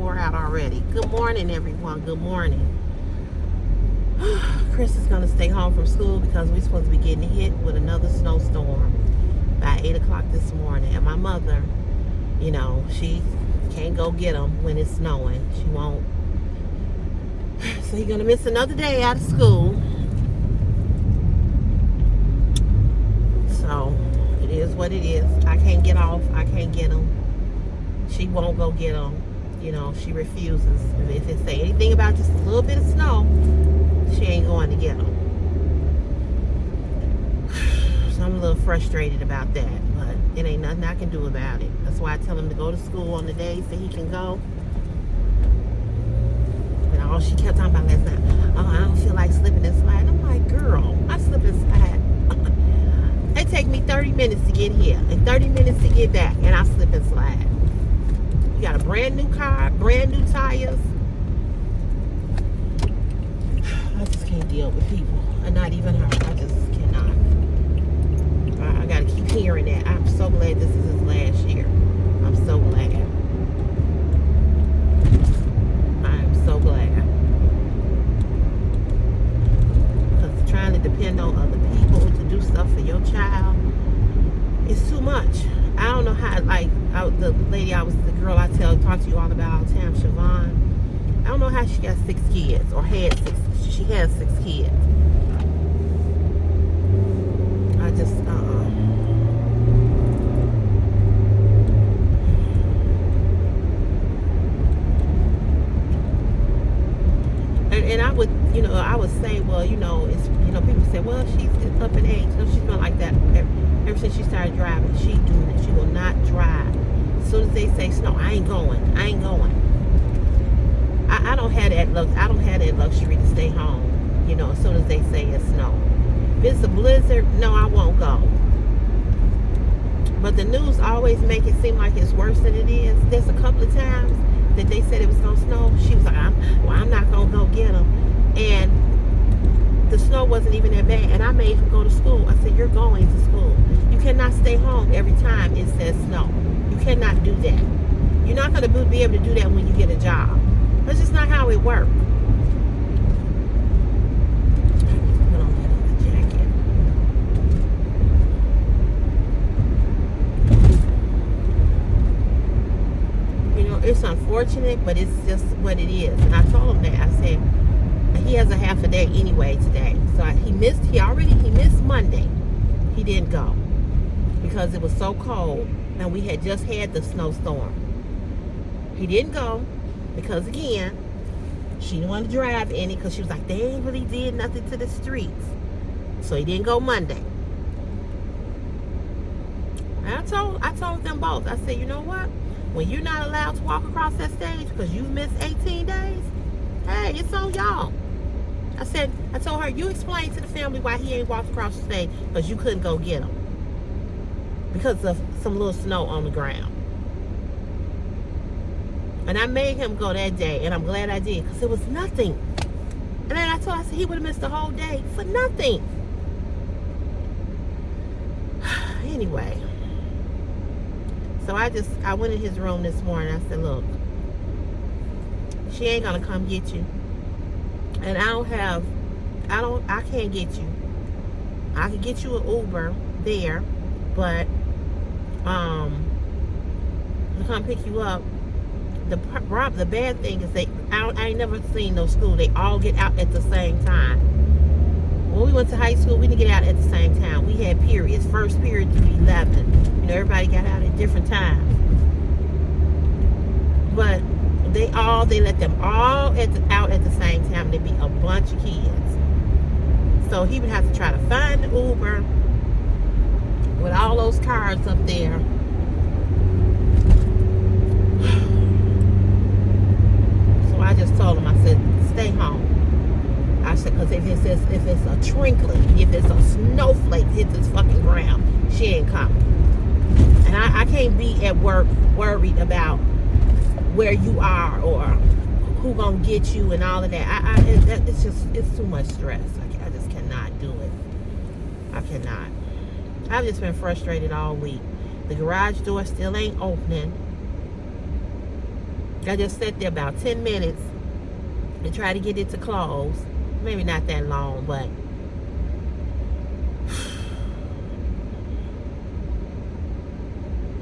wore out already. Good morning, everyone. Good morning. Chris is going to stay home from school because we're supposed to be getting hit with another snowstorm by 8 o'clock this morning. And my mother, she can't go get him when it's snowing. She won't. So he's going to miss another day out of school. So it is what it is. I can't get off. I can't get him. She won't go get him. She refuses. If it say anything about just a little bit of snow, she ain't going to get him. So I'm a little frustrated about that, but it ain't nothing I can do about it. That's why I tell him to go to school on the days that he can go. And all she kept talking about last night, oh, I don't feel like slipping and sliding. I'm like, girl, I slip and slide. It take me 30 minutes to get here and 30 minutes to get back, and I slip and slide. You got a brand new car, brand new tires. I just can't deal with people, and not even her. I just cannot. I gotta keep hearing that. I'm so glad this is his last year. I'm so glad. I'm so glad. Because trying to depend on other people to do stuff for your child is too much. I don't know how, the girl I talked to you all about all the time, Siobhan. I don't know how she got 6 kids, or had 6. She has 6 kids. I just, And I would, I would say, well, it's, people say, well, she's up in age. No, she's been like that ever since she started driving. She doing it. She will not drive. As soon as they say snow, I ain't going. I don't have that luxury to stay home. As soon as they say it's snow. If it's a blizzard, no, I won't go. But the news always make it seem like it's worse than it is. There's a couple of times that they said it was gonna snow. She was like, I'm not gonna go get them. And the snow wasn't even that bad. And I made him go to school. I said, you're going to school. You cannot stay home every time it says snow. You cannot do that. You're not gonna be able to do that when you get a job. That's just not how it works. Put on that other jacket. It's unfortunate, but it's just what it is. And I told him that. I said he has a half a day anyway today. So he missed Monday. He didn't go because it was so cold, and we had just had the snowstorm. He didn't go because, again, she didn't want to drive any because she was like, they ain't really did nothing to the streets. So he didn't go Monday. And I told them both. I said, you know what? When you're not allowed to walk across that stage because you've missed 18 days, hey, it's on y'all. I told her, you explain to the family why he ain't walked across the stage because you couldn't go get him because of some little snow on the ground. And I made him go that day, and I'm glad I did because it was nothing. And then I said he would have missed the whole day for nothing. Anyway. So I went in his room this morning. I said, look, she ain't gonna come get you. And I can't get you. I could get you an Uber there, but to come pick you up. The bad thing is I ain't never seen no school. They all get out at the same time. When we went to high school, we didn't get out at the same time. We had periods, first period through 11. Everybody got out at different times. But they let them all out at the same time. There'd be a bunch of kids. So he would have to try to find the Uber with all those cars up there. So I just told him, I said, stay home. I said, because if it's a trinkling, if it's a snowflake hit this fucking ground, she ain't coming. And I can't be at work worried about where you are or who gonna get you and all of that. It's too much stress. I just cannot do it. I cannot. I've just been frustrated all week. The garage door still ain't opening. I just sat there about 10 minutes and tried to get it to close. Maybe not that long, but I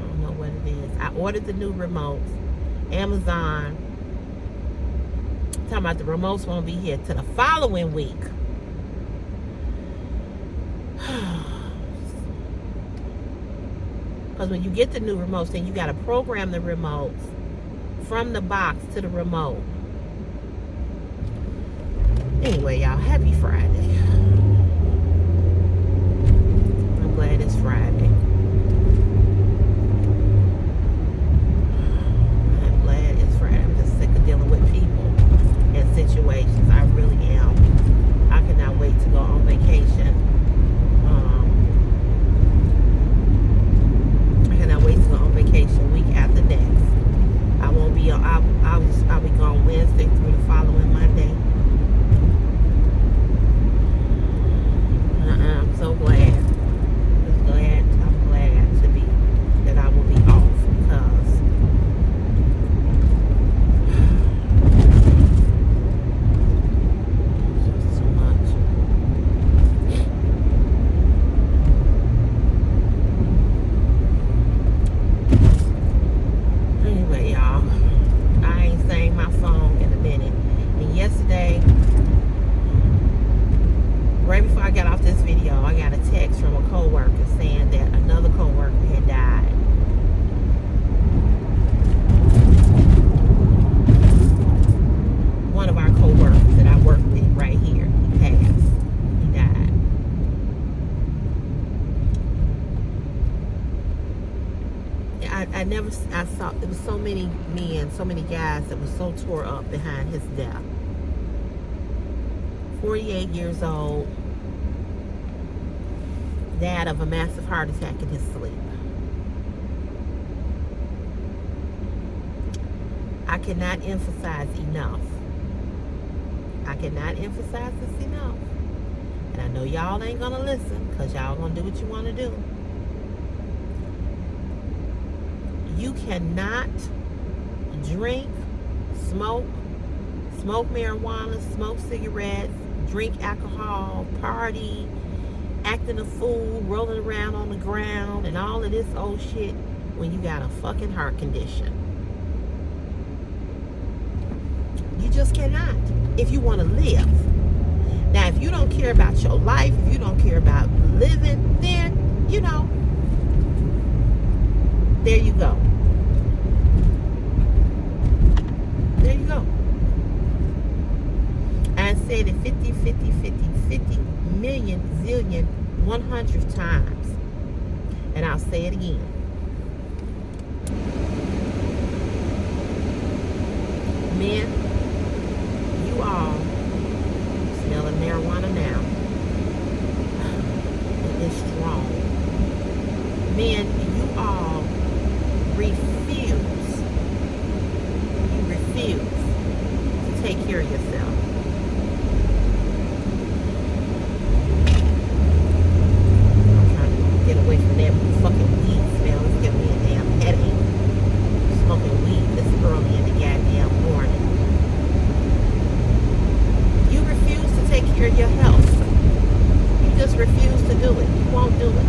don't know what it is. I ordered the new remotes. Amazon talking about the remotes won't be here till the following week. Because when you get the new remotes, then you got to program the remotes from the box to the remote. Anyway, y'all, happy Friday. I'm glad it's Friday. I'm glad it's Friday. I'm just sick of dealing with people and situations. I really am. I cannot wait to go on vacation. I cannot wait to go on vacation week after next. I won't be on. I'll be gone Wednesday through the following Monday. I'm so glad. I'm glad to be that I will be off because it's just too much. Anyway, y'all, I ain't sang my song in a minute. And yesterday, right before I got off this video, I got a text from a coworker saying that another coworker had died. One of our coworkers that I work with right here, he passed. He died. I saw, there was so many men, so many guys that were so tore up behind his death. 48 years old, died of a massive heart attack in his sleep. I cannot emphasize enough. I cannot emphasize this enough. And I know y'all ain't gonna listen because y'all gonna do what you want to do. You cannot drink, smoke marijuana, smoke cigarettes, drink alcohol, party, acting a fool, rolling around on the ground, and all of this old shit when you got a fucking heart condition. You just cannot. If you want to live. Now, if you don't care about your life, if you don't care about living, then, you know, there you go. There you go. I said it 50 million, zillion, 100 times. And I'll say it again. Men, you all smelling marijuana now. It is strong. Men, you all refuse to take care of yourself. I'm trying to get away from that fucking weed smell. It's giving me a damn headache. Smoking weed this early in the goddamn morning. You refuse to take care of your health. You just refuse to do it. You won't do it.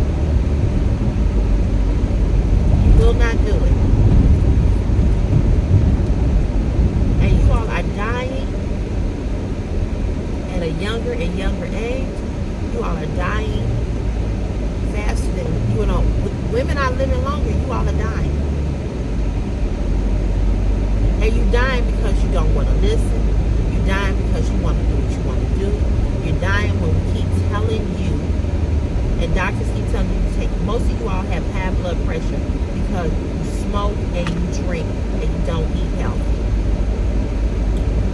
You will not do it. And you all are dying at a younger and younger age. You all are dying faster than, you know, women are living longer. You all are dying. And you dying because you don't want to listen. You're dying because you want to do what you want to do. You're dying when we keep telling you, and doctors keep telling you to take, most of you all have high blood pressure because you smoke and you drink and you don't eat healthy.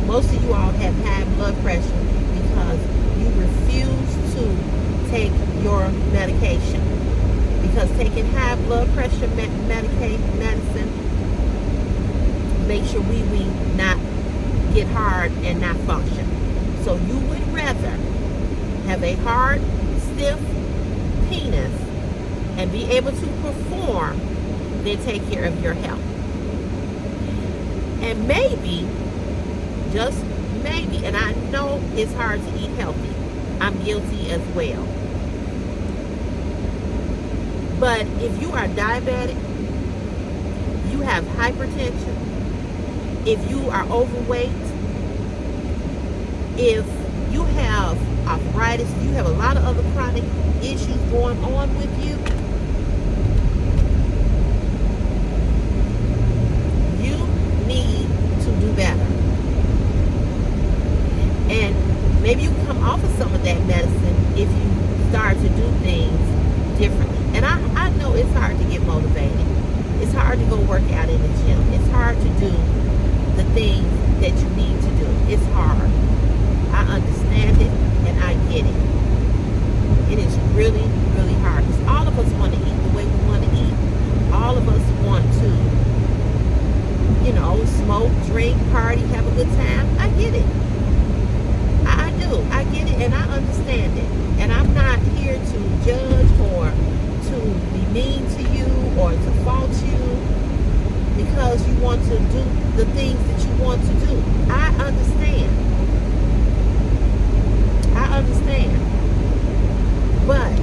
Most of you all have high blood pressure because you refuse to take your medication. Because taking high blood pressure medicine makes your wee-wee not get hard and not function. So you would rather have a hard, stiff penis and be able to perform than take care of your health. And maybe, just maybe, and I know it's hard to eat healthy. I'm guilty as well. But if you are diabetic, you have hypertension, if you are overweight, if you have arthritis, you have a lot of other chronic issues going on with you, you need to do better. And maybe you can come off of some of that medicine if you start to do things differently. And I know it's hard to get motivated. It's hard to go work out in the gym. It's hard to do the things that you need to do. It's hard. I understand it and I get it. It is really, really hard. Because all of us want to eat the way we want to eat. All of us want to, smoke, drink, party, have a good time. I get it. I do. I get it and I understand it. And I'm not here to judge or to be mean to you or to fault you because you want to do the things that you want to do. I understand. I understand. But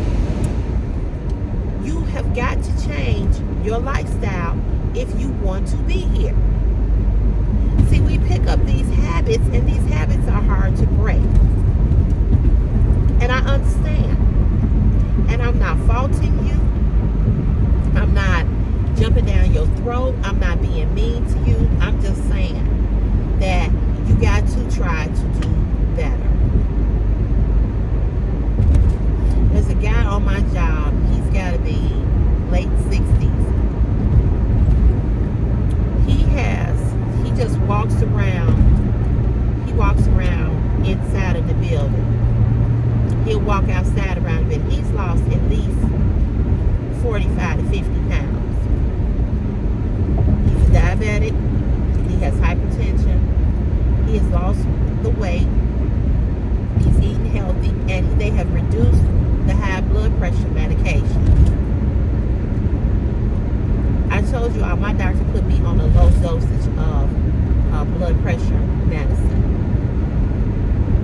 you have got to change your lifestyle if you want to be here. See, we pick up these habits, and these habits are hard to break. And I understand. And I'm not faulting you. I'm not jumping down your throat. I'm not being mean to you. I'm just saying that you got to try to do better. There's a guy on my job. He's got to be late 60s. He just walks around. He walks around inside of the building. He'll walk outside around the building. He's lost at least 45 to 50 pounds. He's a diabetic. He has hypertension. He has lost the weight. He's eating healthy, and they have reduced the high blood pressure medication. I told you my doctor put me on a low dosage of blood pressure medicine.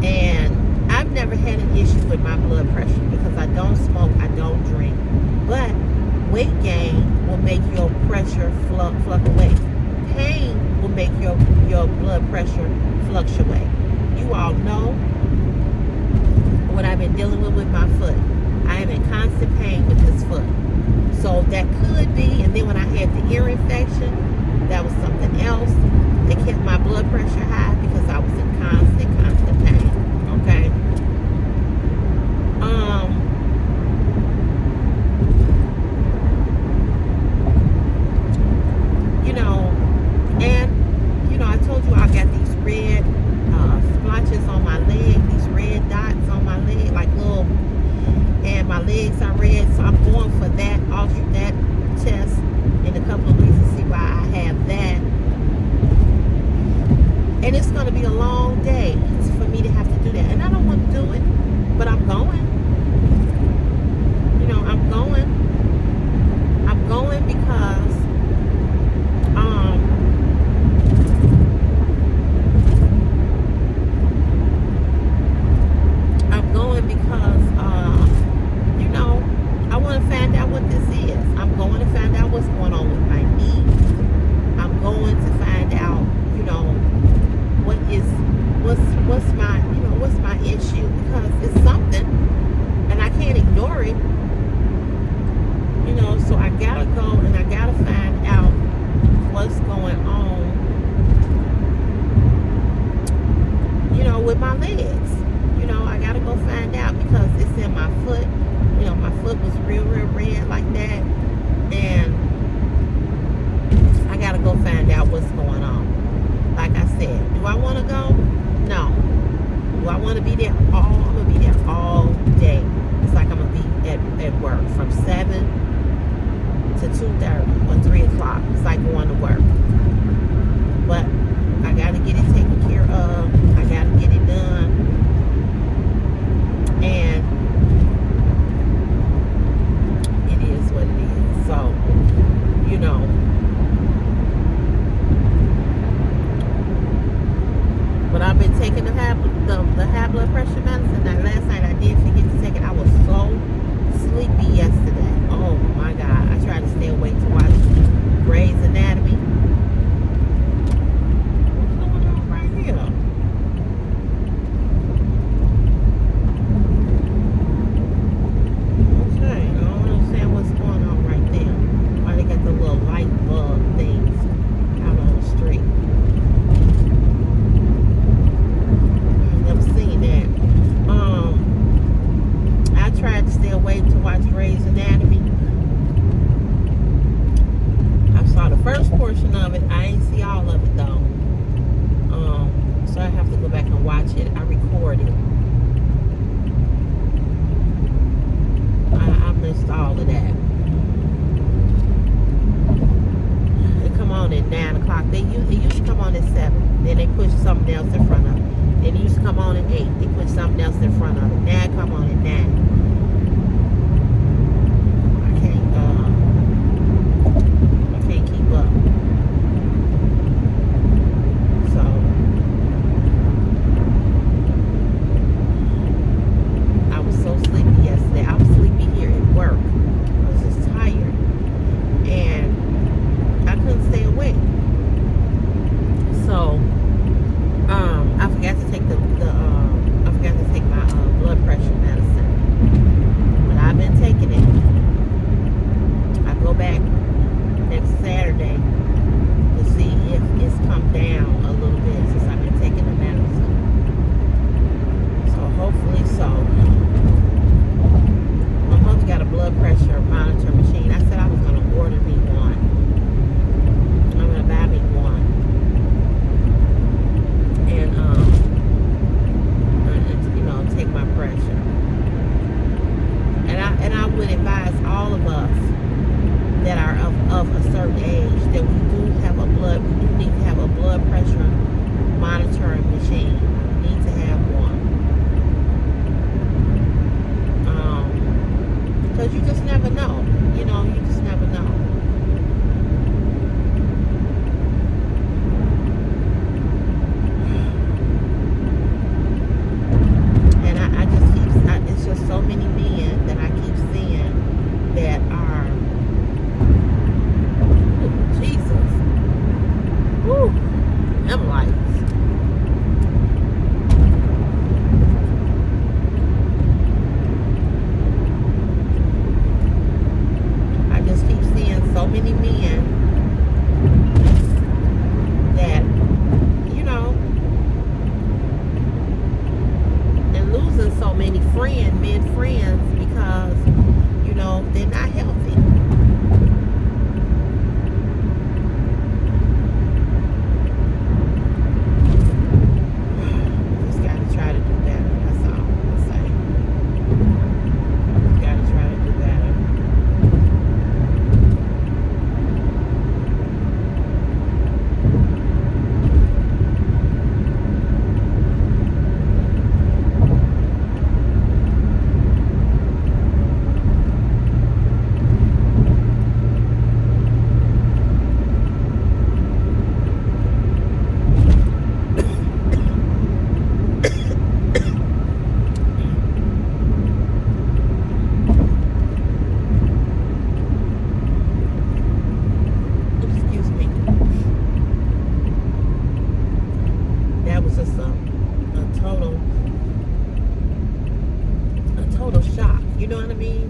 And I've never had an issue with my blood pressure because I don't smoke, I don't drink. But weight gain will make your pressure fluctuate. Pain will make your blood pressure fluctuate. You all know what I've been dealing with my foot. I am in constant pain with this foot. So that could be, and then when I had the ear infection, that was something else. They kept my blood pressure high because I was in constant pain. Okay? I told you I got these red splotches on my leg, these red dots on my leg, like little, and my legs are red, so I'm going for that test in a couple of weeks to see why I have that. And it's going to be a long day for me to have to do that, and I don't want to do it, but I'm going. I'm going because I want to find out what this is. I'm going to find out what's going on with my knee. I'm going to find out, what's my issue, because it's something and I can't ignore it. So I gotta go and I gotta find out what's going on, with my legs. I gotta go find out because it's in my foot. My foot was real red like that, and I gotta go find out what's going on. Like I said, do I want to go? No. Do I want to be there? I'm gonna be there all day. It's like I'm gonna be at work from 7 to 2:30 or 3 o'clock. It's like going to work. But I gotta get it taken care of. I gotta get it done. the high blood pressure medicine. Now, last night I did forget to take it. I was so sleepy yesterday. Oh my God! I tried to stay awake to watch Grey's Anatomy. What's going on right here? Okay, I don't understand what's going on right there. Why they got the little light bulb things out on the street? I've never seen that. I tried to stay awake to watch Grey's Anatomy. I saw the first portion of it. I ain't see all of it though. So I have to go back and watch it. I recorded. I missed all of that. They come on at 9 o'clock. It used to come on at 7. Then they push something else in front of it. Then it used to come on at 8. They put something else in front of it. Now it come on at 9. I can't keep up. So I was so sleepy yesterday. I was sleepy here at work. I was just tired. And I couldn't stay awake. So I forgot to take my blood pressure medicine. But I've been taking it. I go back next Saturday to see if it's come down a little bit since I've been taking the medicine. So hopefully so. My mother got a blood pressure monitor machine. I said I was going to order me one. I'm going to buy me one. And take my pressure. And I would advise all of us that are of a certain age that we do need to have a blood pressure monitoring machine. We need to have one. Because you just never know. You just never know. It's just so many men that I keep seeing that are, Jesus, them lights. I just keep seeing so many men that, losing so many men friends because they're not healthy. Just gotta try to do better. That's all I say. Just gotta try to do better.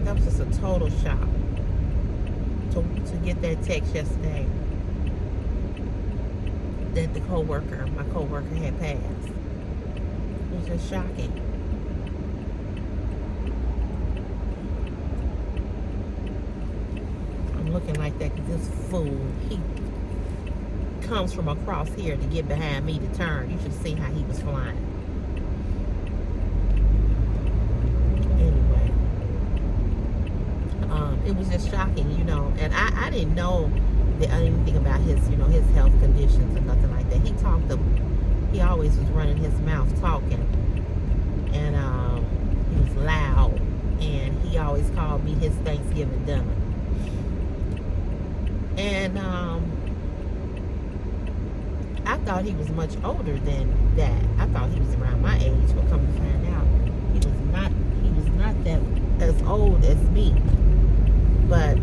That was just a total shock to get that text yesterday that my co-worker had passed. It was just shocking. I'm looking like that because this fool, he comes from across here to get behind me to turn. You should see how he was flying. It was just shocking, and I didn't know anything about his health conditions or nothing like that. He always was running his mouth talking, and he was loud, and he always called me his Thanksgiving dinner. And I thought he was much older than that. I thought he was around my age, but come to find out, he was not. He was not that as old as me. But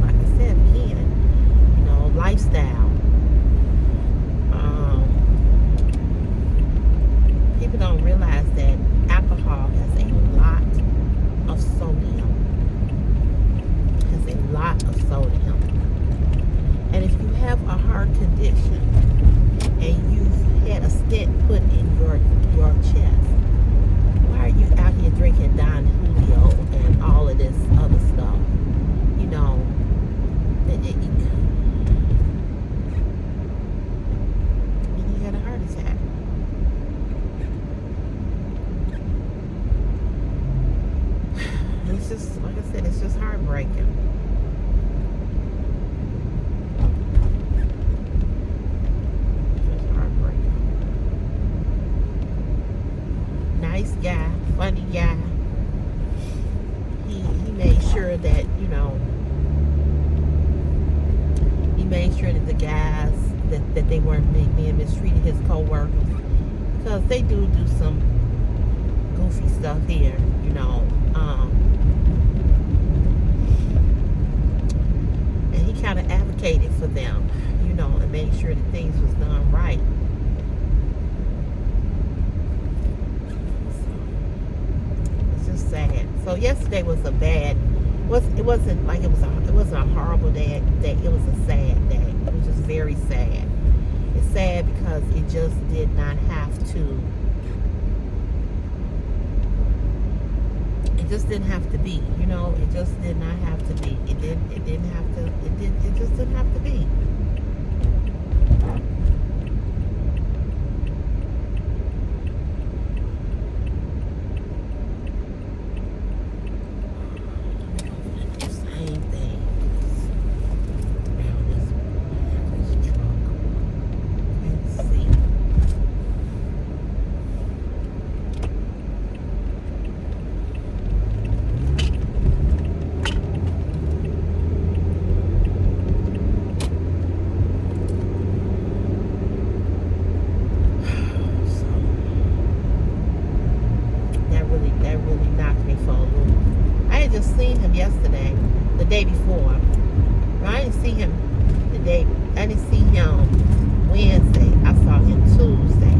like I said again, lifestyle. People don't realize that alcohol has a lot of sodium. Has a lot of sodium. And if you have a heart condition and you've had a stent put in your chest, why are you out here drinking Don Julio and all of this other stuff? And you had a heart attack. It's just, like I said, it's just heartbreaking. Nice guy, funny guy. He made sure that, he made sure that the guys, that they weren't being mistreated, his co-workers, because they do some goofy stuff here, and he kind of advocated for them, and made sure that things was done right. Sad. So yesterday was a bad. It wasn't like it wasn't a horrible day. It was a sad day. It was just very sad. It's sad because it just did not have to. It just didn't have to be. It just did not have to be. It didn't have to. It just didn't have to be. That really knocked me for a loop. I had just seen him yesterday, the day before. I didn't see him I didn't see him Wednesday. I saw him Tuesday.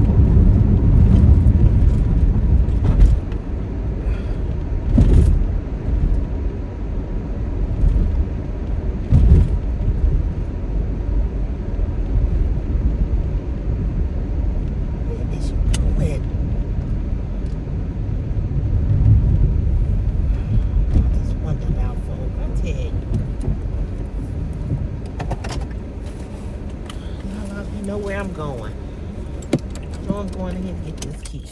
Know where I'm going. So I'm going ahead to get this key.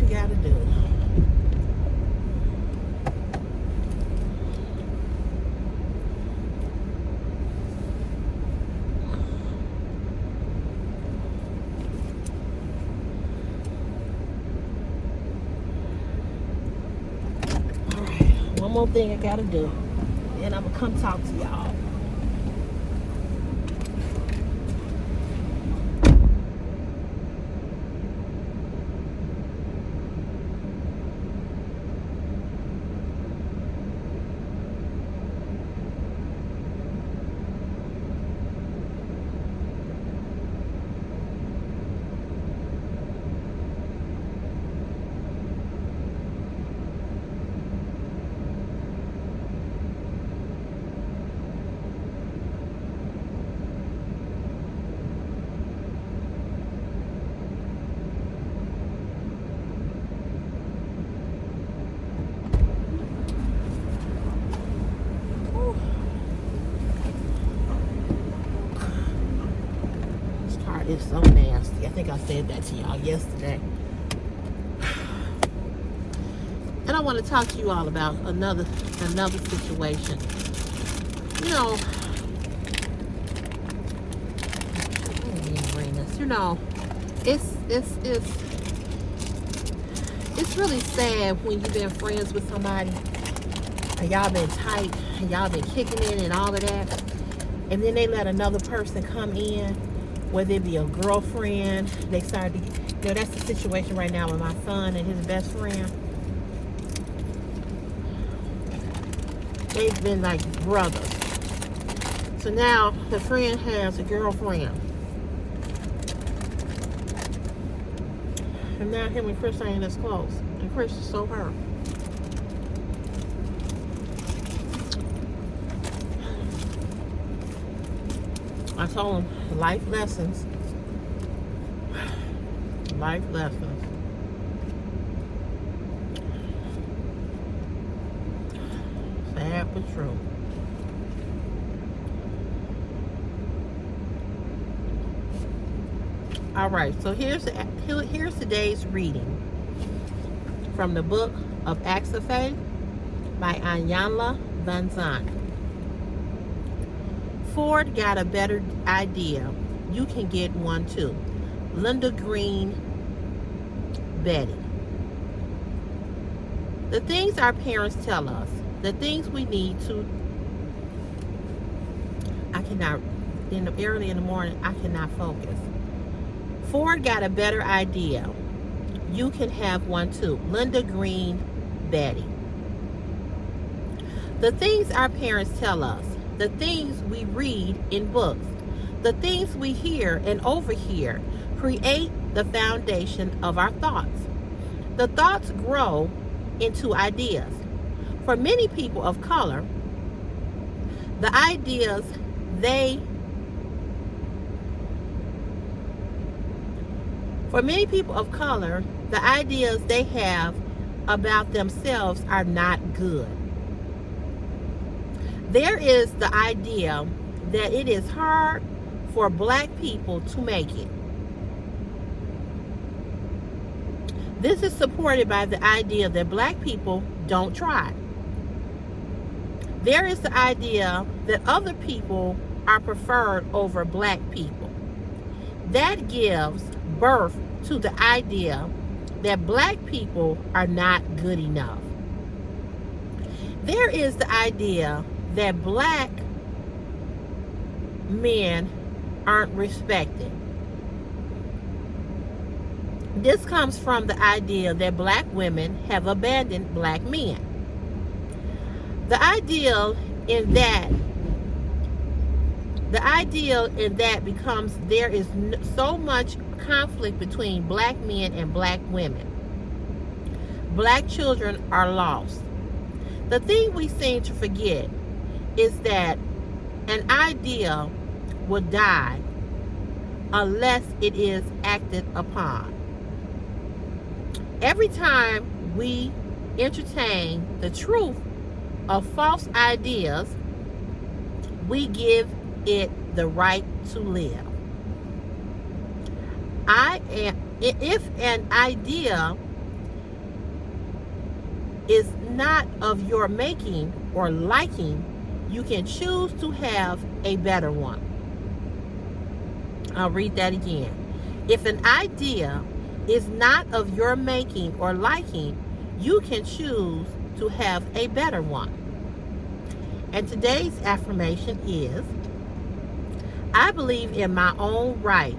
you gotta do. Alright, one more thing I gotta do. And I'm gonna come talk to y'all. It's so nasty. I think I said that to y'all yesterday. And I want to talk to you all about another situation. You know, it's really sad when you've been friends with somebody and y'all been tight and y'all been kicking it and all of that, and then they let another person come in, whether it be a girlfriend. They started to, that's the situation right now with my son and his best friend. They've been like brothers. So now the friend has a girlfriend. And now him and Chris ain't as close. And Chris is so hurt. I told him life lessons. Life lessons. Sad but true. All right, so here's today's reading from the book of Acts of Faith by Iyanla Vanzant. Ford got a better idea. You can get one too. Linda Green, Betty. The things our parents tell us, the things we need to. Early in the morning, I cannot focus. Ford got a better idea. You can have one too. Linda Green, Betty. The things our parents tell us, the things we read in books, the things we hear and overhear create the foundation of our thoughts. The thoughts grow into ideas. For many people of color, the ideas they have about themselves are not good. There is the idea that it is hard for black people to make it. This is supported by the idea that black people don't try. There is the idea that other people are preferred over black people. That gives birth to the idea that black people are not good enough. There is the idea that black men aren't respected. This comes from the idea that black women have abandoned black men. The ideal in that becomes there is so much conflict between black men and black women. Black children are lost. The thing we seem to forget is that an idea will die unless it is acted upon. Every time we entertain the truth of false ideas, we give it the right to live. If an idea is not of your making or liking, you can choose to have a better one. I'll read that again. If an idea is not of your making or liking, you can choose to have a better one. And today's affirmation is, I believe in my own right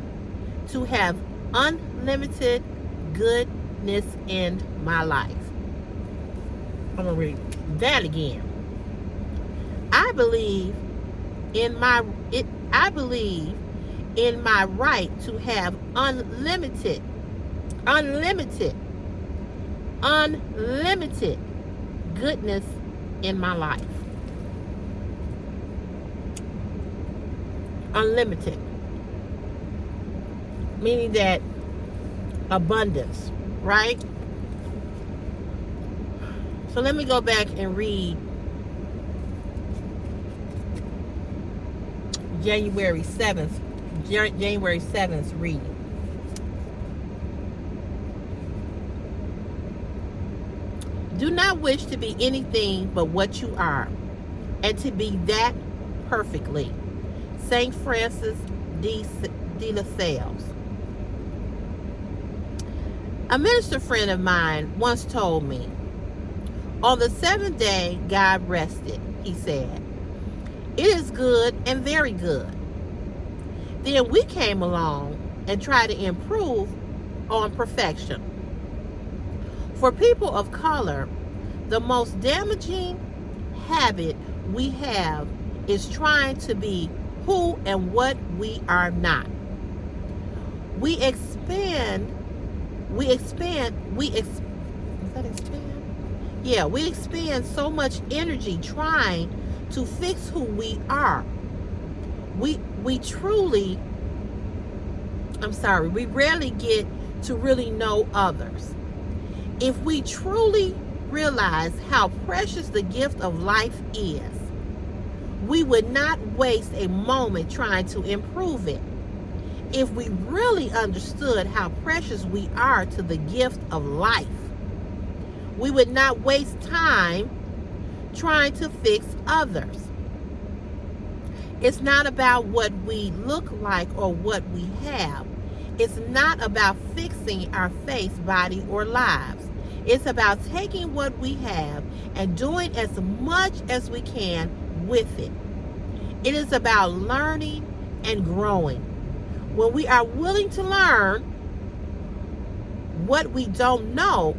to have unlimited goodness in my life. I'm going to read that again. I believe in my right to have unlimited goodness in my life. Unlimited. Meaning that abundance, right? So let me go back and read January 7th reading. Do not wish to be anything but what you are, and to be that perfectly. St. Francis de Sales. A minister friend of mine once told me, on the seventh day God rested, he said. It is good and very good. Then we came along and tried to improve on perfection. For people of color, the most damaging habit we have is trying to be who and what we are not. We expend so much energy trying to fix who we are. We rarely get to really know others. If we truly realize how precious the gift of life is, we would not waste a moment trying to improve it. If we really understood how precious we are to the gift of life, we would not waste time trying to fix others. It's not about what we look like or what we have. It's not about fixing our face, body, or lives. It's about taking what we have and doing as much as we can with it. It is about learning and growing. When we are willing to learn what we don't know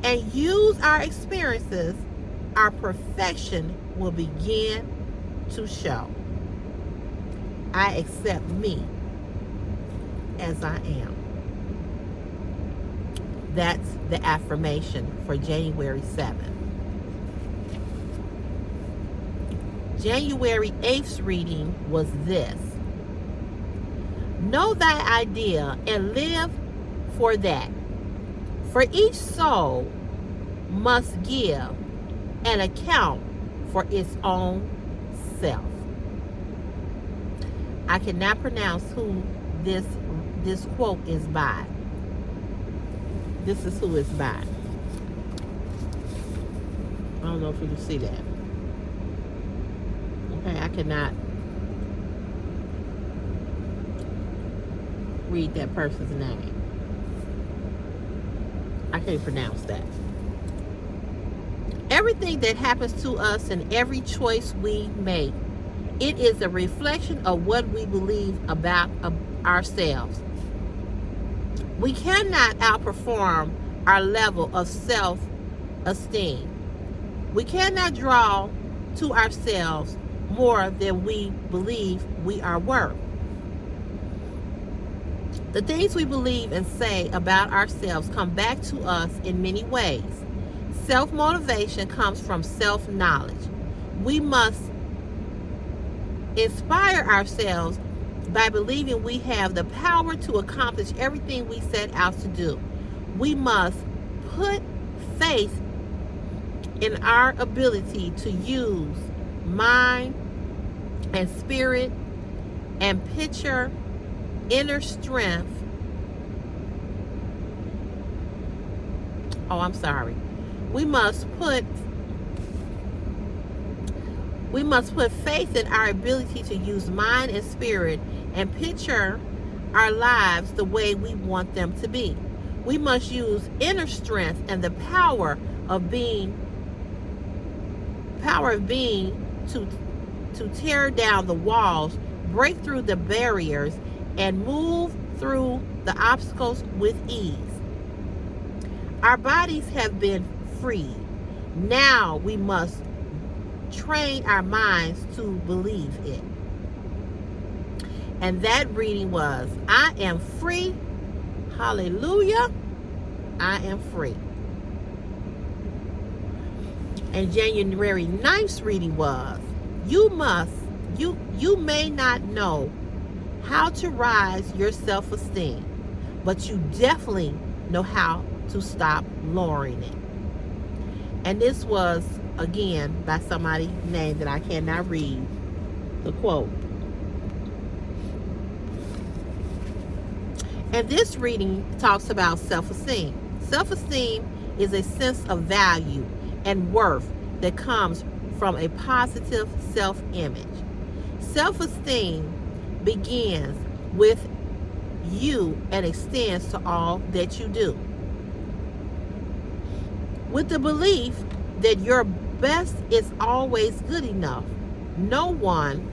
and use our experiences, our perfection will begin to show. I accept me as I am. That's the affirmation for January 7th. January 8th's reading was this. Know thy idea and live for that. For each soul must give an account for its own self. I cannot pronounce who this quote is by. This is who it's by. I don't know if you can see that. Okay, I cannot read that person's name. I can't pronounce that. Everything that happens to us and every choice we make, it is a reflection of what we believe about ourselves. We cannot outperform our level of self-esteem. We cannot draw to ourselves more than we believe we are worth. The things we believe and say about ourselves come back to us in many ways. Self-motivation comes from self-knowledge. We must inspire ourselves by believing we have the power to accomplish everything we set out to do. We must put faith in our ability to use mind and spirit and picture inner strength. We must put faith in our ability to use mind and spirit and picture our lives the way we want them to be. We must use inner strength and the power of being to tear down the walls, break through the barriers, and move through the obstacles with ease. Our bodies have been freed. Now we must train our minds to believe it. And that reading was, I am free. Hallelujah. I am free. And January 9th reading was, you may not know how to rise your self-esteem, but you definitely know how to stop lowering it. And this was, again, by somebody's name that I cannot read the quote. And this reading talks about self-esteem. Self-esteem is a sense of value and worth that comes from a positive self-image. Self-esteem begins with you and extends to all that you do. With the belief that your best is always good enough, no one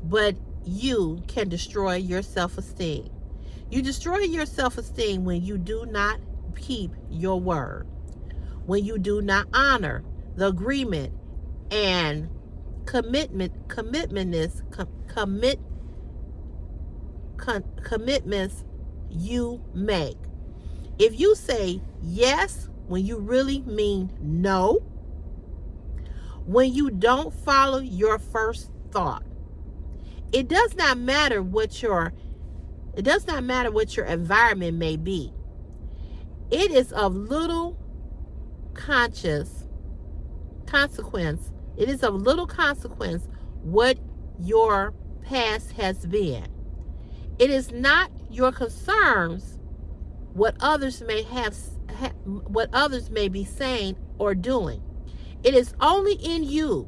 but you can destroy your self-esteem. You destroy your self-esteem when you do not keep your word, when you do not honor the agreement and commitments you make. If you say yes when you really mean no, when you don't follow your first thought, it does not matter what your environment may be. It is of little consequence. It is of little consequence what your past has been. It is not your concerns what others may be saying or doing. It is only in you.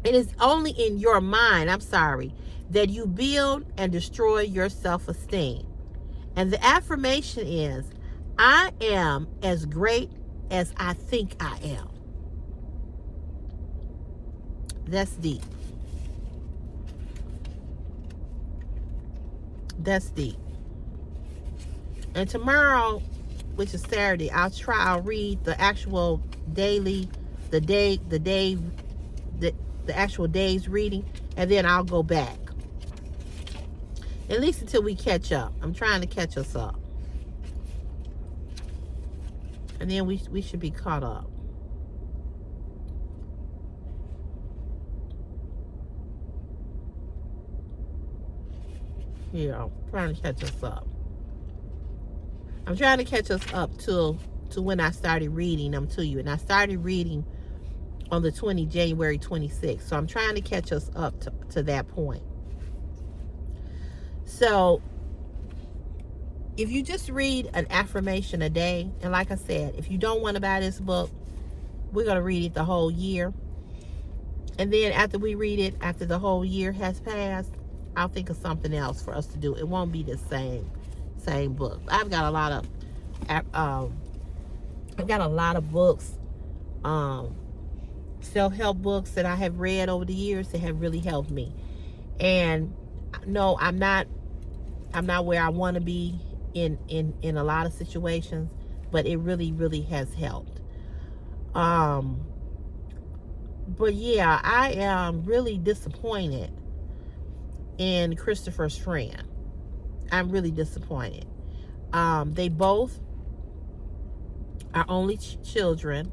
It is only in your mind, that you build and destroy your self-esteem. And the affirmation is, I am as great as I think I am. That's deep. That's deep. And tomorrow, which is Saturday, I'll read the actual daily, the actual day's reading, and then I'll go back. At least until we catch up. I'm trying to catch us up. And then we should be caught up. Yeah, I'm trying to catch us up. I'm trying to catch us up to when I started reading them to you. And I started reading on the January 26th. So I'm trying to catch us up to that point. So if you just read an affirmation a day, and like I said, if you don't want to buy this book, we're going to read it the whole year. And then after we read it, after the whole year has passed, I'll think of something else for us to do. It won't be the same book. I've got a lot of books, self-help books that I have read over the years that have really helped me. And no, I'm not where I want to be in a lot of situations, but it really, really has helped. But yeah, I am really disappointed in Christopher's friend. I'm really disappointed. They both are only children.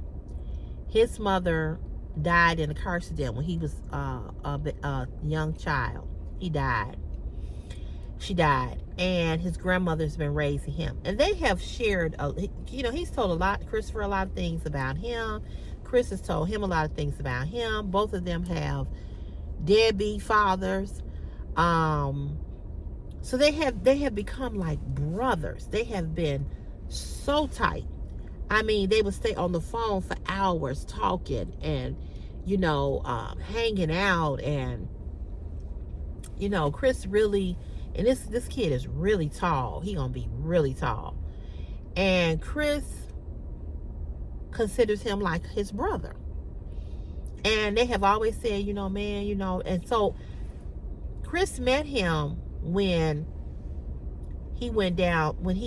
His mother died in a car accident when he was a young child. She died, and his grandmother's been raising him. And they have shared, he's told Christopher a lot of things about him. Chris has told him a lot of things about him. Both of them have deadbeat fathers. So they have become like brothers. They have been So tight. I mean, they would stay on the phone for hours talking and, hanging out. And, Chris really, and this kid is really tall. He gonna be really tall. And Chris considers him like his brother. And they have always said, man, and so Chris met him when he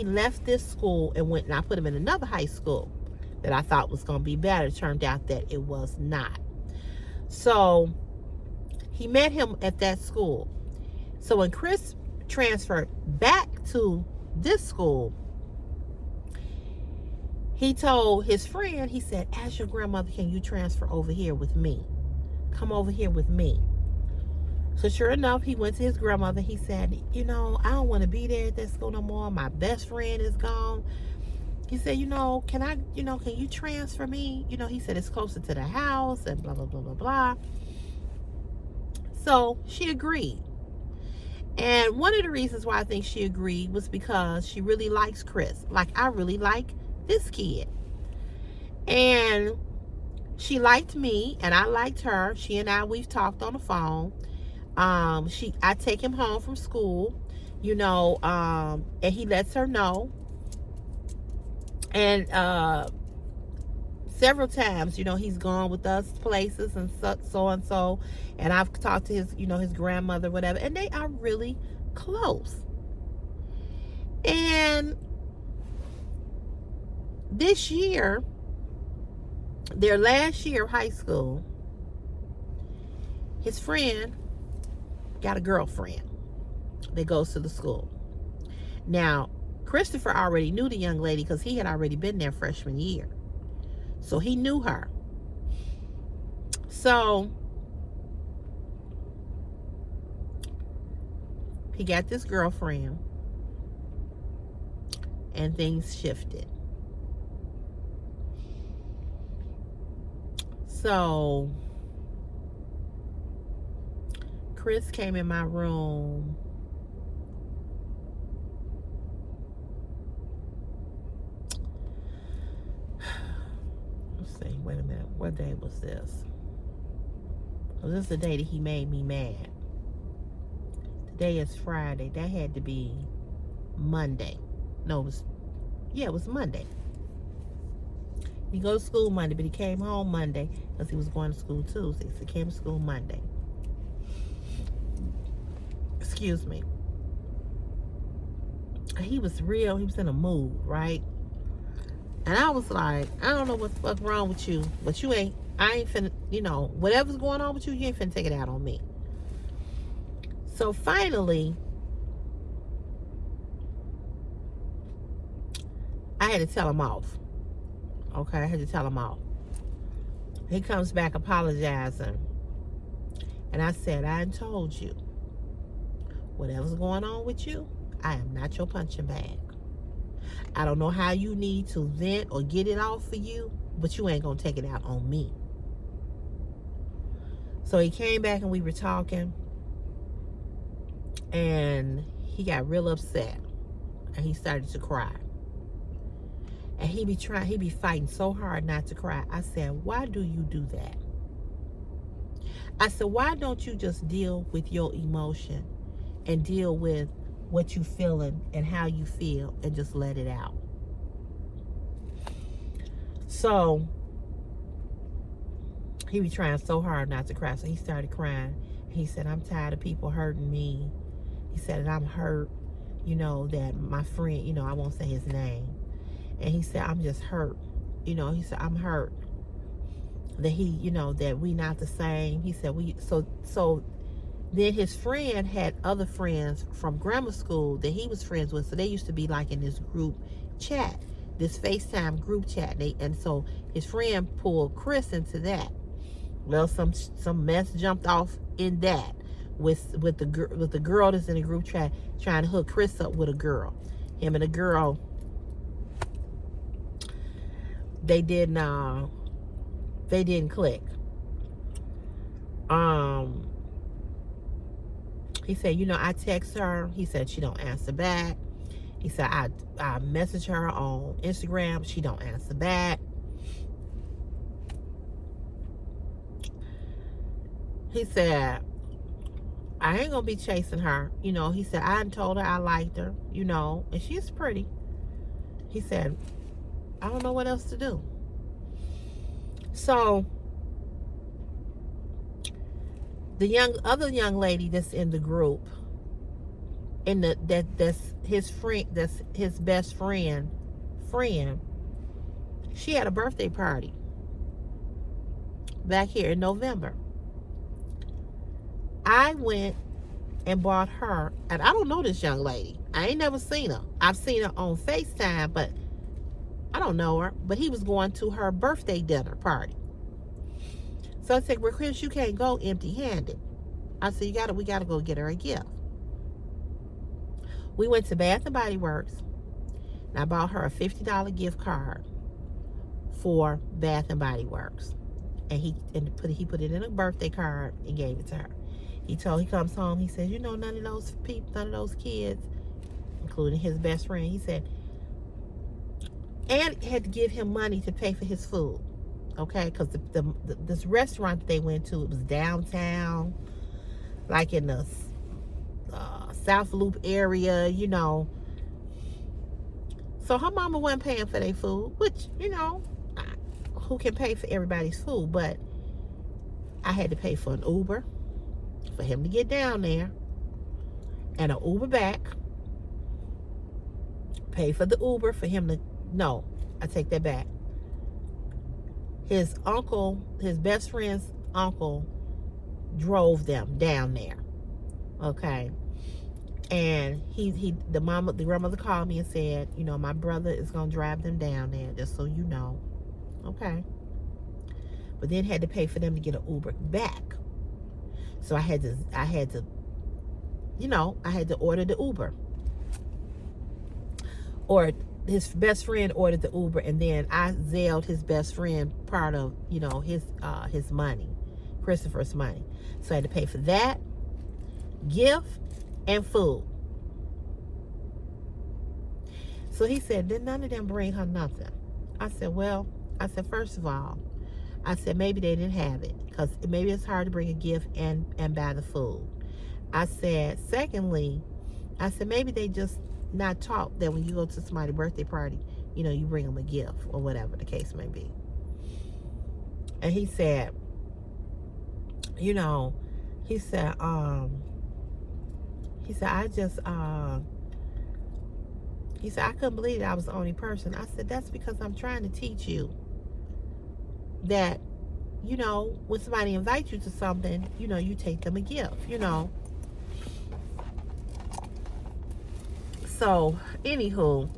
left this school and I put him in another high school that I thought was going to be better. It turned out that it was not. So he met him at that school. So when Chris transferred back to this school, he told his friend, he said, ask your grandmother, can you transfer over here with me? Come over here with me. So sure enough, he went to his grandmother. He said, I don't want to be there at that school no more. My best friend is gone. He said, can you transfer me? He said it's closer to the house and blah, blah, blah, blah, blah. So she agreed. And one of the reasons why I think she agreed was because she really likes Chris. Like, I really like this kid. And she liked me and I liked her. She and we've talked on the phone. I take him home from school, and he lets her know. And several times, he's gone with us places and so and so. And I've talked to his, his grandmother, whatever, and they are really close. And this year, their last year of high school, his friend got a girlfriend that goes to the school. Now, Christopher already knew the young lady because he had already been there freshman year. So he knew her. So he got this girlfriend and things shifted. So Chris came in my room wait a minute, what day was this? Was this the day that he made me mad? Today is Friday. That had to be Monday. No, it was Monday. He goes to school Monday, but he came home Monday because he was going to school Tuesday. So he came to school Monday. Excuse me. He was in a mood, right? And I was like, I don't know what the fuck wrong with you, but I ain't finna, whatever's going on with you, you ain't finna take it out on me. So finally, I had to tell him off. Okay, I had to tell him off. He comes back apologizing. And I said, I told you, whatever's going on with you, I am not your punching bag. I don't know how you need to vent or get it off for you, but you ain't gonna take it out on me. So he came back and we were talking, and he got real upset and he started to cry. And he be fighting so hard not to cry. I said, why do you do that? I said, why don't you just deal with your emotion and deal with what you feeling and how you feel and just let it out? So he was trying so hard not to cry. So he started crying. He said, I'm tired of people hurting me. He said, and I'm hurt, that my friend, I won't say his name. And he said, I'm just hurt. He said, I'm hurt that that we not the same. He said, so then his friend had other friends from grammar school that he was friends with. So they used to be like in this group chat, this FaceTime group chat. And so his friend pulled Chris into that. Well, some mess jumped off in that with the girl that's in the group chat trying to hook Chris up with a girl. Him and a girl, they didn't click. He said, I text her. He said she don't answer back. He said, I message her on Instagram. She don't answer back. He said, I ain't gonna be chasing her. You know, he said, I told her I liked her, you know, and she's pretty. He said, I don't know what else to do. So the other young lady that's in the group, that's his friend, that's his best friend, she had a birthday party back here in November. I went and bought her, and I don't know this young lady. I ain't never seen her. I've seen her on FaceTime, but I don't know her. But he was going to her birthday dinner party. So I said, well, Chris, you can't go empty-handed. I said, we gotta go get her a gift. We went to Bath and Body Works, and I bought her a $50 gift card for Bath and Body Works. And he put it in a birthday card and gave it to her. He comes home, he says, you know, none of those kids, including his best friend, he said, and had to give him money to pay for his food, okay? Because this restaurant that they went to, it was downtown, like in the South Loop area, you know. So her mama wasn't paying for their food, which, you know, who can pay for everybody's food? But I had to pay for an Uber for him to get down there, and an Uber back. Pay for the Uber for him to, no, I take that back. His uncle, his best friend's uncle, drove them down there. Okay. And the grandmother called me and said, you know, my brother is gonna drive them down there, just so you know. Okay. But then had to pay for them to get an Uber back. So I had to, you know, I had to order the Uber. Or his best friend ordered the Uber, and then I Zelled his best friend part of, you know, his money, Christopher's money. So I had to pay for that, gift, and food. So he said, did none of them bring her nothing? I said, first of all, I said, maybe they didn't have it, because maybe it's hard to bring a gift and buy the food. I said, secondly, I said, maybe they just not taught that when you go to somebody's birthday party, you know, you bring them a gift or whatever the case may be. And he said, you know, he said, I couldn't believe that I was the only person. I said, that's because I'm trying to teach you that, you know, when somebody invites you to something, you know, you take them a gift, you know. So, anywho,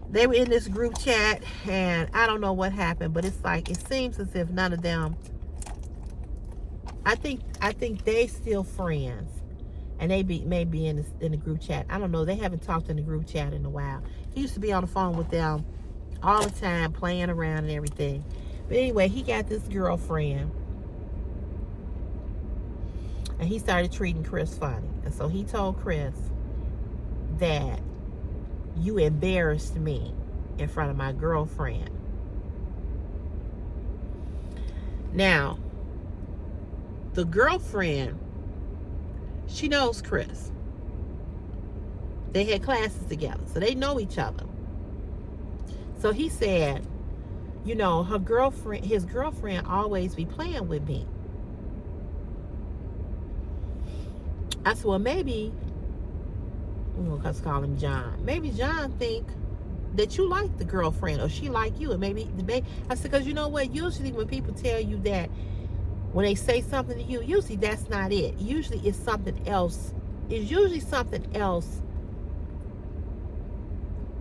they were in this group chat, and I don't know what happened, but it's like, it seems as if none of them, I think they still friends, and they may be in the group chat. I don't know. They haven't talked in the group chat in a while. He used to be on the phone with them all the time, playing around and everything. But anyway, he got this girlfriend, and he started treating Chris funny. And so he told Chris that you embarrassed me in front of my girlfriend. Now, the girlfriend, she knows Chris. They had classes together, so they know each other. So he said, you know, his girlfriend always be playing with me. I said, well, maybe, let's call him John. Maybe John think that you like the girlfriend, or she like you, and maybe I said, because you know what? Usually when people tell you that, when they say something to you, usually that's not it. Usually it's something else. It's usually something else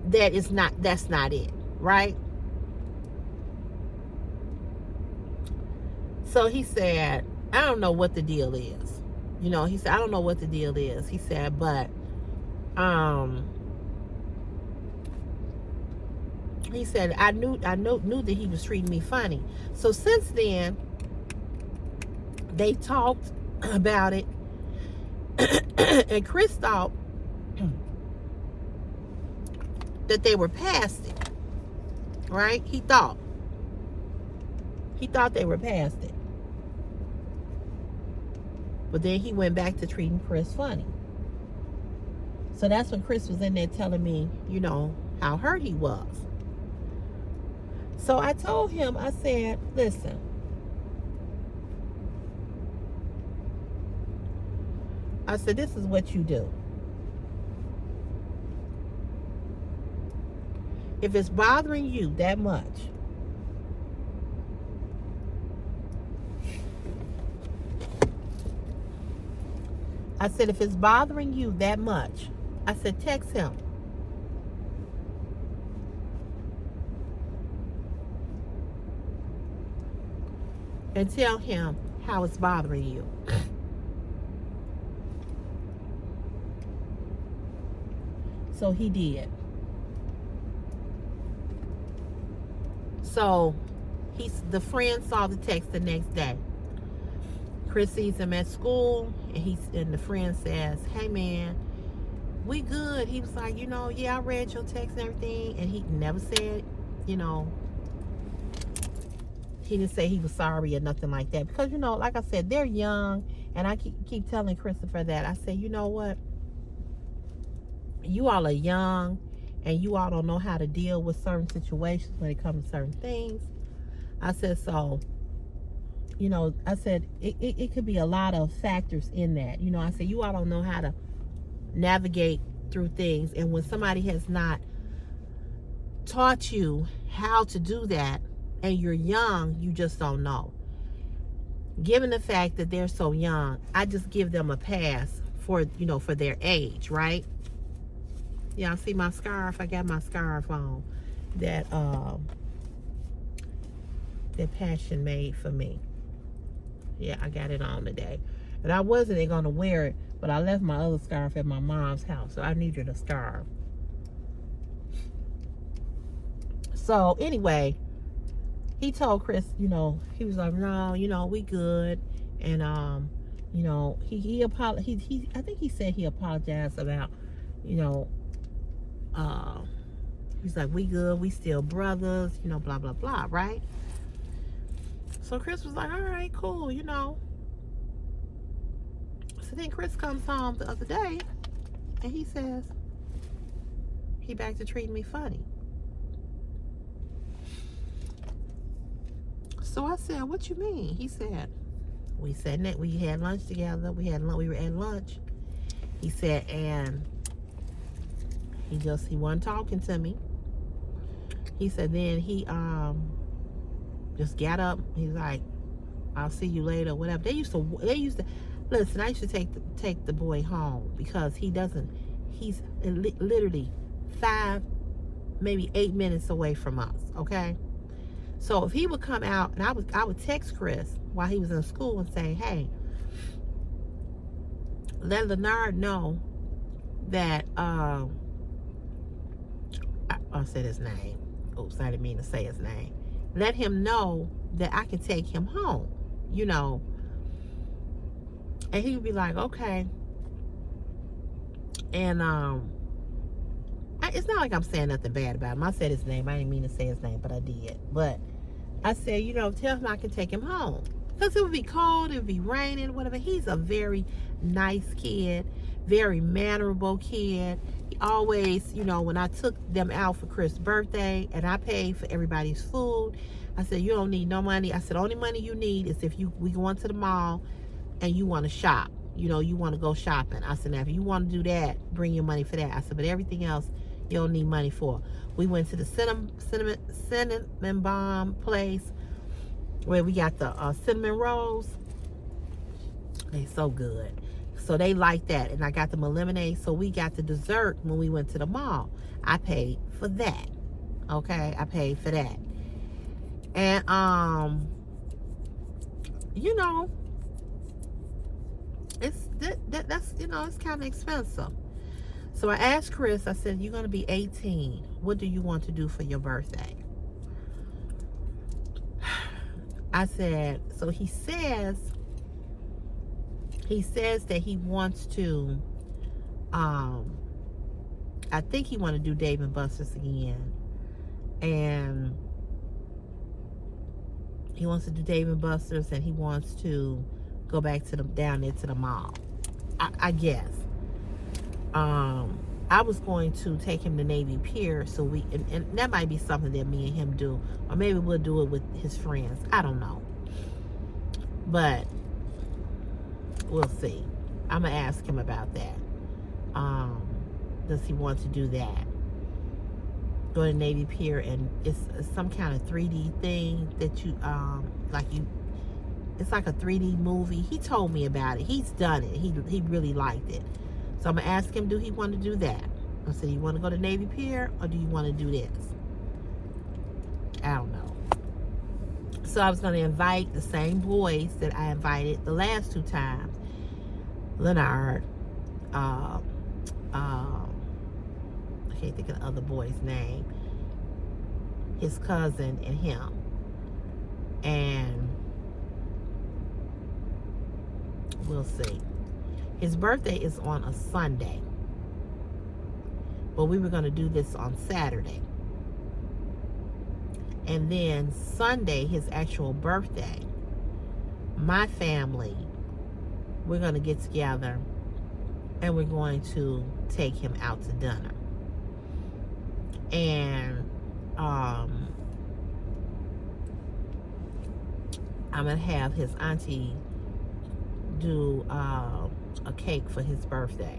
that's not it, right? So he said, I don't know what the deal is. You know, he said, I don't know what the deal is. He said, but he said, I knew that he was treating me funny. So since then, they talked about it, and Chris thought that they were past it, right? He thought they were past it. But then he went back to treating Chris funny. So that's when Chris was in there telling me, you know, how hurt he was. So I told him, I said, listen, I said, this is what you do. If it's bothering you that much, I said, if it's bothering you that much, I said, text him. And tell him how it's bothering you. So he did. So the friend saw the text the next day. Chris sees him at school, and the friend says, hey man, we good. He was like, you know, yeah, I read your text and everything. And he never said, you know, he didn't say he was sorry or nothing like that. Because, you know, like I said, they're young. And I keep telling Christopher that. I say, you know what? You all are young, and you all don't know how to deal with certain situations when it comes to certain things. I said, so, you know, I said, it could be a lot of factors in that. You know, I said, you all don't know how to navigate through things. And when somebody has not taught you how to do that, and you're young, you just don't know. Given the fact that they're so young, I just give them a pass for, you know, for their age, right? Y'all see my scarf? I got my scarf on that Passion made for me. Yeah, I got it on today. And I wasn't going to wear it, but I left my other scarf at my mom's house, so I needed a scarf. So anyway, he told Chris, you know, he was like, no, you know, we good. And you know, he I think he said he apologized about, you know, he's like, we good, we still brothers, you know, blah blah blah, right? So Chris was like, all right, cool, you know. So then Chris comes home the other day and he says, he back to treating me funny. So I said, what you mean? He said, we had lunch together. We were at lunch. He said, and he wasn't talking to me. He said, then he just got up. He's like, I'll see you later, whatever. They used to listen, I used to take the boy home because he's literally 5, maybe 8 minutes away from us, okay? So if he would come out, and I would text Chris while he was in school and say, hey, let Leonard know that, I said his name. Oops, I didn't mean to say his name. Let him know that I can take him home, you know. And he would be like, okay. And it's not like I'm saying nothing bad about him. I said his name. I didn't mean to say his name, but I did. But I said, you know, tell him I can take him home. Because it would be cold, it would be raining, whatever. He's a very nice kid, very mannerable kid. He always, you know, when I took them out for Chris' birthday and I paid for everybody's food, I said, you don't need no money. I said, only money you need is if we go into the mall and you want to shop. You know, you want to go shopping. I said, now, if you want to do that, bring your money for that. I said, but everything else, you don't need money for. We went to the cinnamon bomb place where we got the cinnamon rolls. They so good. So they like that. And I got them a lemonade. So we got the dessert when we went to the mall. I paid for that. Okay, I paid for that. And you know, that's you know, it's kind of expensive. So I asked Chris, I said, you're going to be 18. What do you want to do for your birthday? I said, so he says that he wants to I think he want to do Dave and Buster's again, and he wants to do Dave and Buster's, and he wants to go back to down there to the mall. I guess. I was going to take him to Navy Pier, so and that might be something that me and him do, or maybe we'll do it with his friends. I don't know, but we'll see. I'm gonna ask him about that. Does he want to do that? Go to Navy Pier, and it's some kind of 3D thing that you it's like a 3D movie. He told me about it. He's done it. He really liked it. So I'm gonna ask him, do he want to do that? I said, you want to go to Navy Pier, or do you want to do this? I don't know. So I was gonna invite the same boys that I invited the last 2 times. Leonard, I can't think of the other boy's name, his cousin and him. And we'll see. His birthday is on a Sunday, but we were going to do this on Saturday. And then Sunday, his actual birthday, my family, we're going to get together and we're going to take him out to dinner. And I'm going to have his auntie do a cake for his birthday.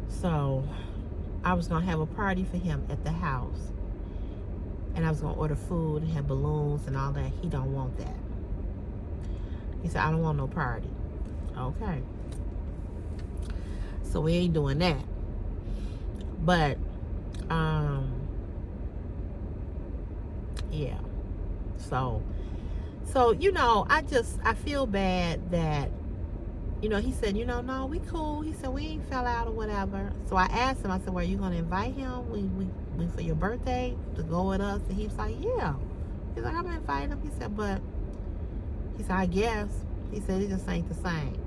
So I was going to have a party for him at the house. And I was going to order food and have balloons and all that. He don't want that. He said, I don't want no party. Okay. So we ain't doing that. But, yeah. So, you know, I feel bad that, you know, he said, you know, no, we cool. He said, we ain't fell out or whatever. So I asked him, I said, well, are you going to invite him we for your birthday to go with us? And he was like, yeah. He's like, I'm going to invite him. He said, but, he said, I guess. He said, it just ain't the same.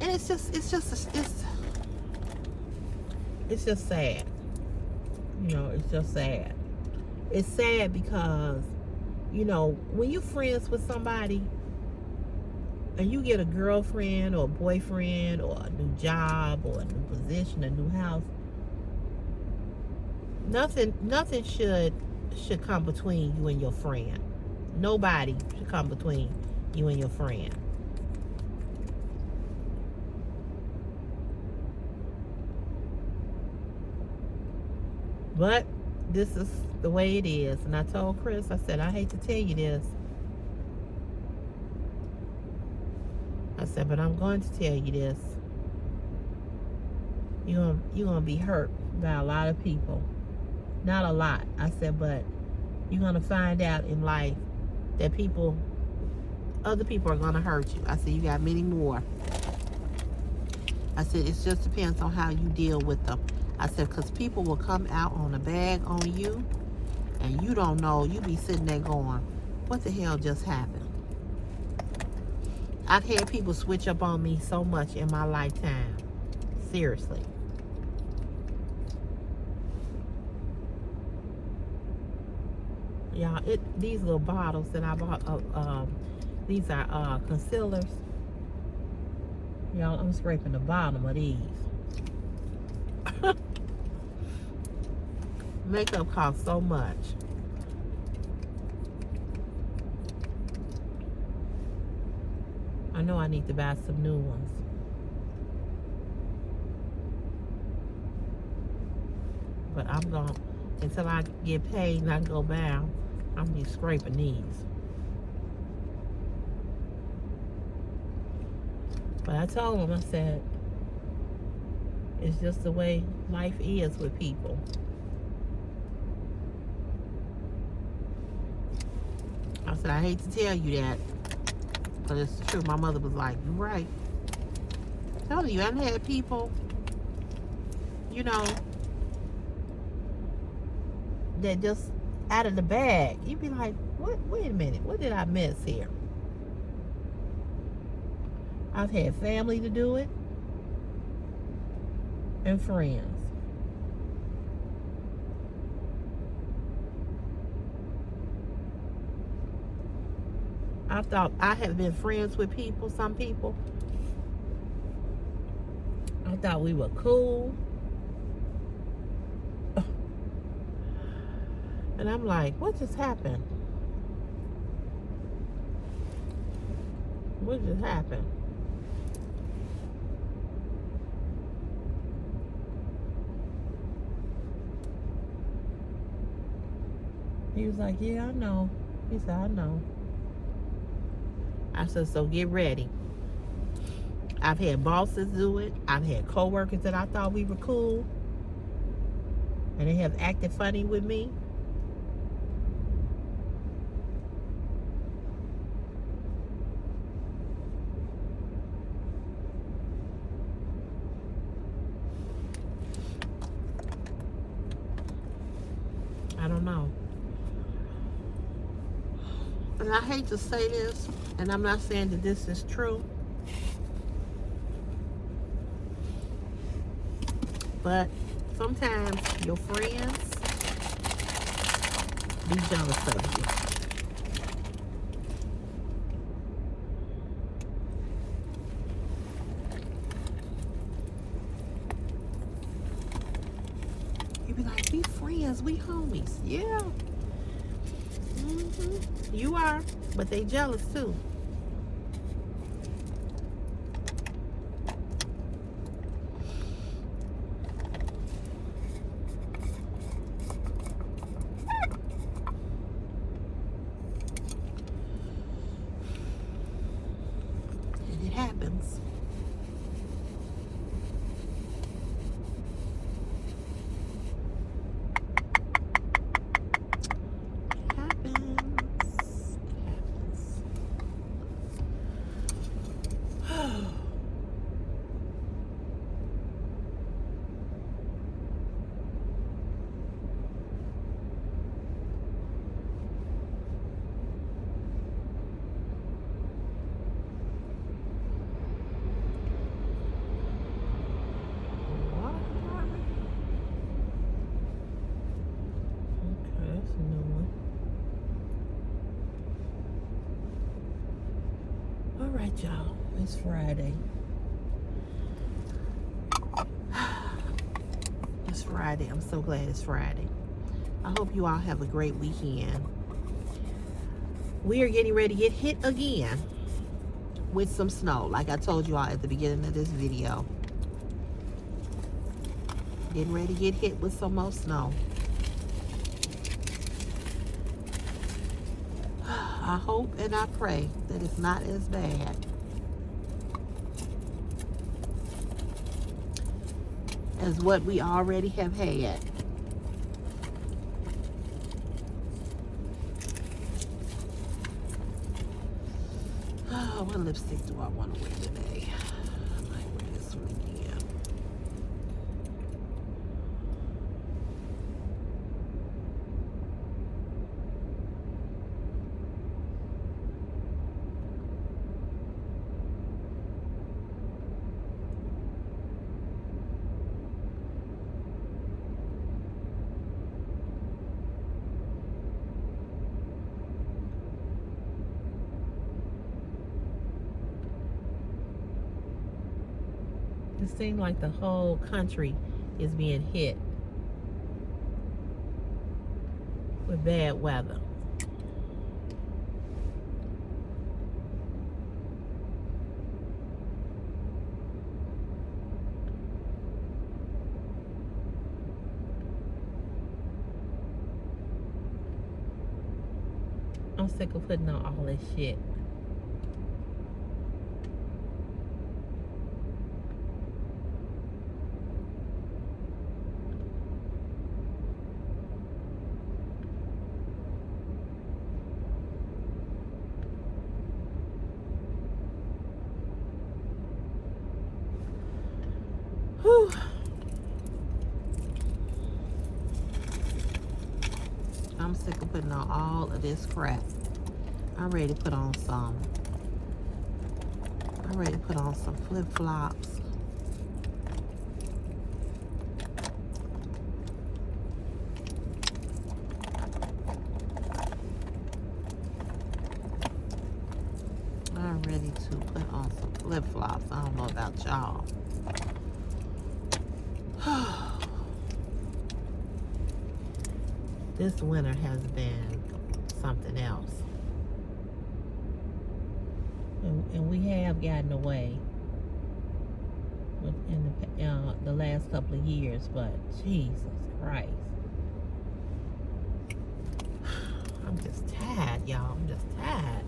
And it's just sad. You know, it's just sad. It's sad because, you know, when you're friends with somebody and you get a girlfriend or a boyfriend or a new job or a new position, a new house, nothing should come between you and your friend. Nobody should come between you and your friend. But this is the way it is. And I told Chris, I said, I hate to tell you this. I said, but I'm going to tell you this. You're gonna be hurt by a lot of people. Not a lot. I said, but you're gonna find out in life that other people are gonna hurt you. I said, you got many more. I said, it just depends on how you deal with them. I said, because people will come out on a bag on you, and you don't know. You be sitting there going, what the hell just happened? I've had people switch up on me so much in my lifetime. Seriously. Y'all, these little bottles that I bought, these are concealers. Y'all, I'm scraping the bottom of these. Makeup costs so much. I know I need to buy some new ones. But I'm going, until I get paid and I go buy them, I'm going to be scraping these. But I told him, I said, it's just the way life is with people. I said, I hate to tell you that, but it's the truth. My mother was like, you're right. I'm telling you, I've had people, you know, that just out of the bag. You'd be like, what? Wait a minute. What did I miss here? I've had family to do it. and friends. I thought I had been friends with people, some people. I thought we were cool. And I'm like, what just happened? What just happened? He was like, yeah, I know. He said, I know. I said, so get ready. I've had bosses do it. I've had coworkers that I thought we were cool, and they have acted funny with me. I don't know. And I hate to say this, and I'm not saying that this is true, but sometimes your friends be jealous of you. You be like, we friends, we homies. Yeah. You are, but they jealous too. And it happens. Alright, y'all. It's Friday. It's Friday. I'm so glad it's Friday. I hope you all have a great weekend. We are getting ready to get hit again with some snow, like I told you all at the beginning of this video. Getting ready to get hit with some more snow. I hope and I pray that it's not as bad as what we already have had. Oh, what lipstick do I want to wear today? I might wear this one again. It seems like the whole country is being hit with bad weather. I'm sick of putting on all this shit. Whew. I'm sick of putting on all of this crap. I'm ready to put on some. I'm ready to put on some flip-flops. know about y'all. This winter has been something else. And we have gotten away in the last couple of years, but Jesus Christ. I'm just tired, y'all. I'm just tired.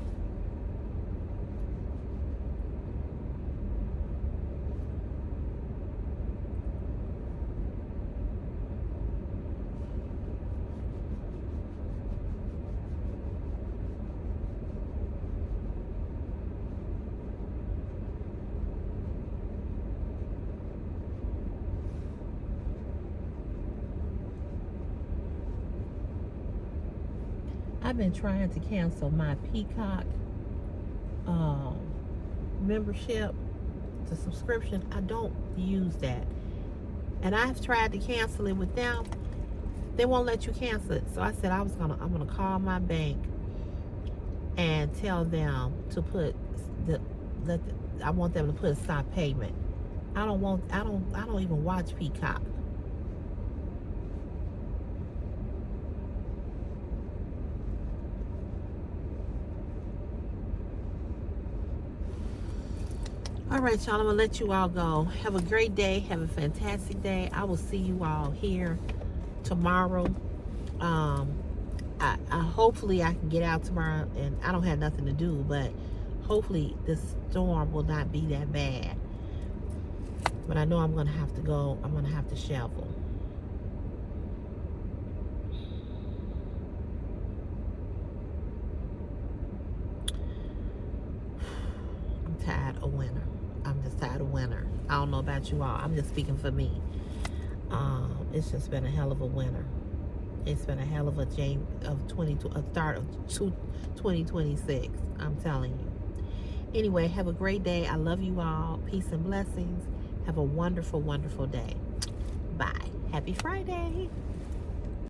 I've been trying to cancel my Peacock membership, the subscription. I don't use that, and I've tried to cancel it with them. They won't let you cancel it. So I said I'm gonna call my bank and tell them to put I want them to put a stop payment. I don't even watch Peacock. All right, y'all, I'm gonna let you all go. Have a great day. Have a fantastic day. I will see you all here tomorrow. I hopefully I can get out tomorrow, and I don't have nothing to do, but hopefully this storm will not be that bad. But I know I'm gonna have to go. I'm gonna have to shovel. I'm tired of winter. I'm just tired of winter. I don't know about you all. I'm just speaking for me. It's just been a hell of a winter. It's been a hell of a start of 2026. I'm telling you. Anyway, have a great day. I love you all. Peace and blessings. Have a wonderful, wonderful day. Bye. Happy Friday.